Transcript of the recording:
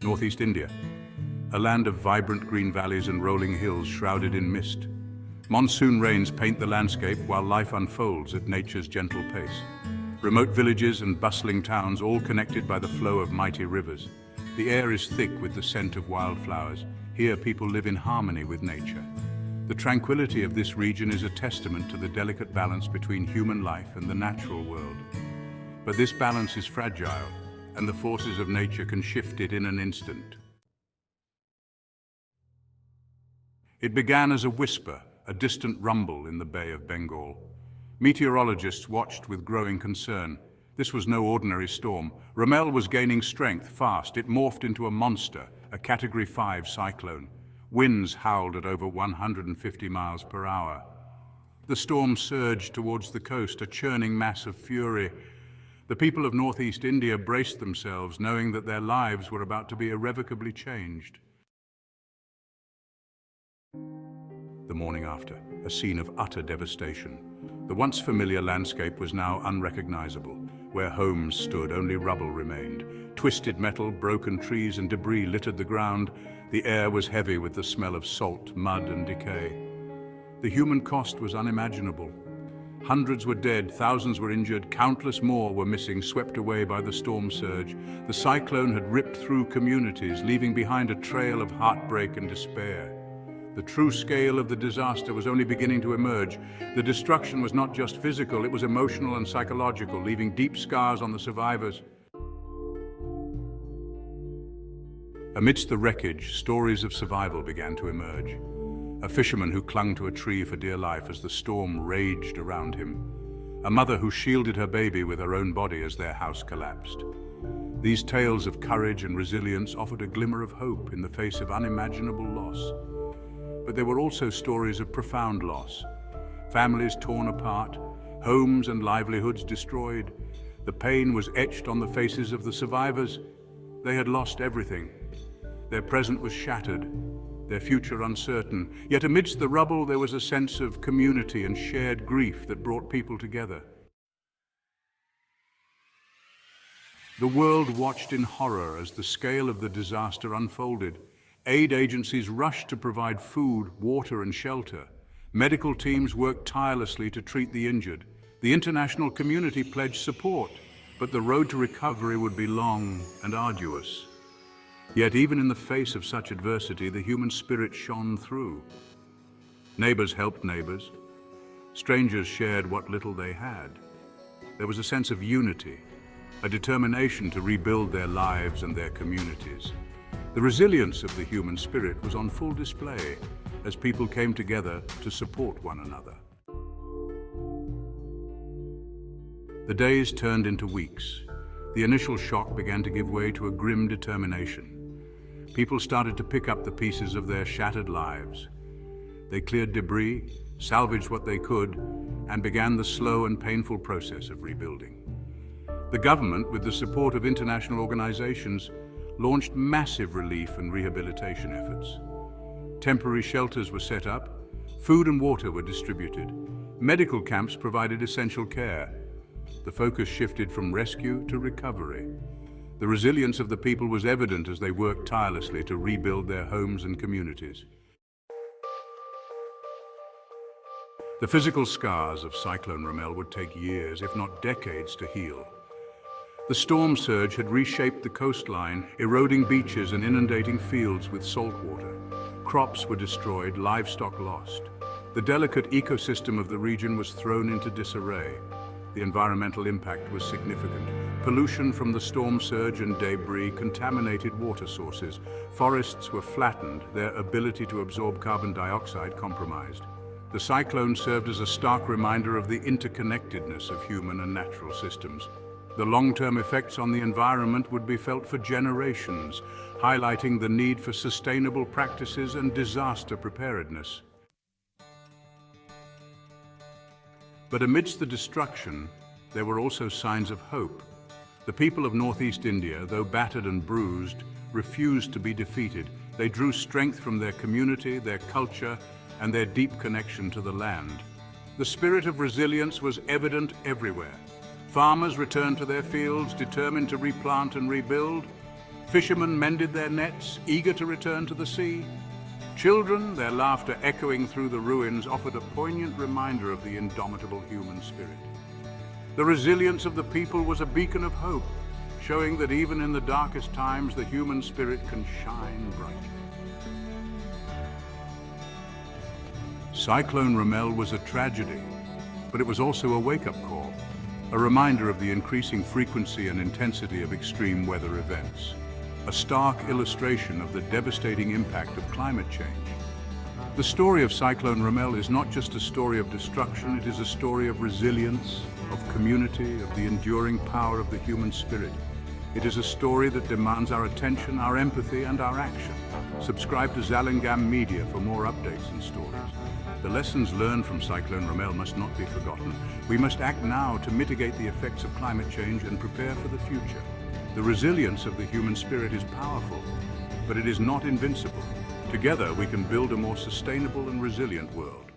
Northeast India, a land of vibrant green valleys and rolling hills shrouded in mist. Monsoon rains paint the landscape while life unfolds at nature's gentle pace. Remote villages and bustling towns, all connected by the flow of mighty rivers. The air is thick with the scent of wildflowers. Here people live in harmony with nature. The tranquility of this region is a testament to the delicate balance between human life and the natural world. But this balance is fragile, and the forces of nature can shift it in an instant. It began as a whisper, a distant rumble in the Bay of Bengal. Meteorologists watched with growing concern. This was no ordinary storm. Ramel was gaining strength fast. It morphed into a monster, a Category 5 cyclone. Winds howled at over 150 miles per hour. The storm surged towards the coast, a churning mass of fury. The people of Northeast India braced themselves, knowing that their lives were about to be irrevocably changed. The morning after, a scene of utter devastation. The once familiar landscape was now unrecognizable. Where homes stood, only rubble remained. Twisted metal, broken trees, and debris littered the ground. The air was heavy with the smell of salt, mud, and decay. The human cost was unimaginable. Hundreds were dead, thousands were injured, countless more were missing, swept away by the storm surge. The cyclone had ripped through communities, leaving behind a trail of heartbreak and despair. The true scale of the disaster was only beginning to emerge. The destruction was not just physical, it was emotional and psychological, leaving deep scars on the survivors. Amidst the wreckage, stories of survival began to emerge. A fisherman who clung to a tree for dear life as the storm raged around him. A mother who shielded her baby with her own body as their house collapsed. These tales of courage and resilience offered a glimmer of hope in the face of unimaginable loss. But there were also stories of profound loss. Families torn apart, homes and livelihoods destroyed. The pain was etched on the faces of the survivors. They had lost everything. Their present was shattered, their future uncertain. Yet amidst the rubble there was a sense of community and shared grief that brought people together. The world watched in horror as the scale of the disaster unfolded. Aid agencies rushed to provide food, water, and shelter. Medical teams worked tirelessly to treat the injured. The international community pledged support, but the road to recovery would be long and arduous. Yet even in the face of such adversity, the human spirit shone through. Neighbors helped neighbors. Strangers shared what little they had. There was a sense of unity, a determination to rebuild their lives and their communities. The resilience of the human spirit was on full display as people came together to support one another. The days turned into weeks. The initial shock began to give way to a grim determination. People started to pick up the pieces of their shattered lives. They cleared debris, salvaged what they could, and began the slow and painful process of rebuilding. The government, with the support of international organizations, launched massive relief and rehabilitation efforts. Temporary shelters were set up, food and water were distributed, medical camps provided essential care. The focus shifted from rescue to recovery. The resilience of the people was evident as they worked tirelessly to rebuild their homes and communities. The physical scars of Cyclone Ramel would take years, if not decades, to heal. The storm surge had reshaped the coastline, eroding beaches and inundating fields with salt water. Crops were destroyed, livestock lost. The delicate ecosystem of the region was thrown into disarray. The environmental impact was significant. Pollution from the storm surge and debris contaminated water sources. Forests were flattened, their ability to absorb carbon dioxide compromised. The cyclone served as a stark reminder of the interconnectedness of human and natural systems. The long-term effects on the environment would be felt for generations, highlighting the need for sustainable practices and disaster preparedness. But amidst the destruction, there were also signs of hope. The people of Northeast India, though battered and bruised, refused to be defeated. They drew strength from their community, their culture, and their deep connection to the land. The spirit of resilience was evident everywhere. Farmers returned to their fields, determined to replant and rebuild. Fishermen mended their nets, eager to return to the sea. Children, their laughter echoing through the ruins, offered a poignant reminder of the indomitable human spirit. The resilience of the people was a beacon of hope, showing that even in the darkest times, the human spirit can shine brightly. Cyclone Ramel was a tragedy, but it was also a wake-up call, a reminder of the increasing frequency and intensity of extreme weather events, a stark illustration of the devastating impact of climate change. The story of Cyclone Ramel is not just a story of destruction, it is a story of resilience, of community, of the enduring power of the human spirit. It is a story that demands our attention, our empathy, and our action. Subscribe to Zalingam Media for more updates and stories. The lessons learned from Cyclone Ramel must not be forgotten. We must act now to mitigate the effects of climate change and prepare for the future. The resilience of the human spirit is powerful, but it is not invincible. Together, we can build a more sustainable and resilient world.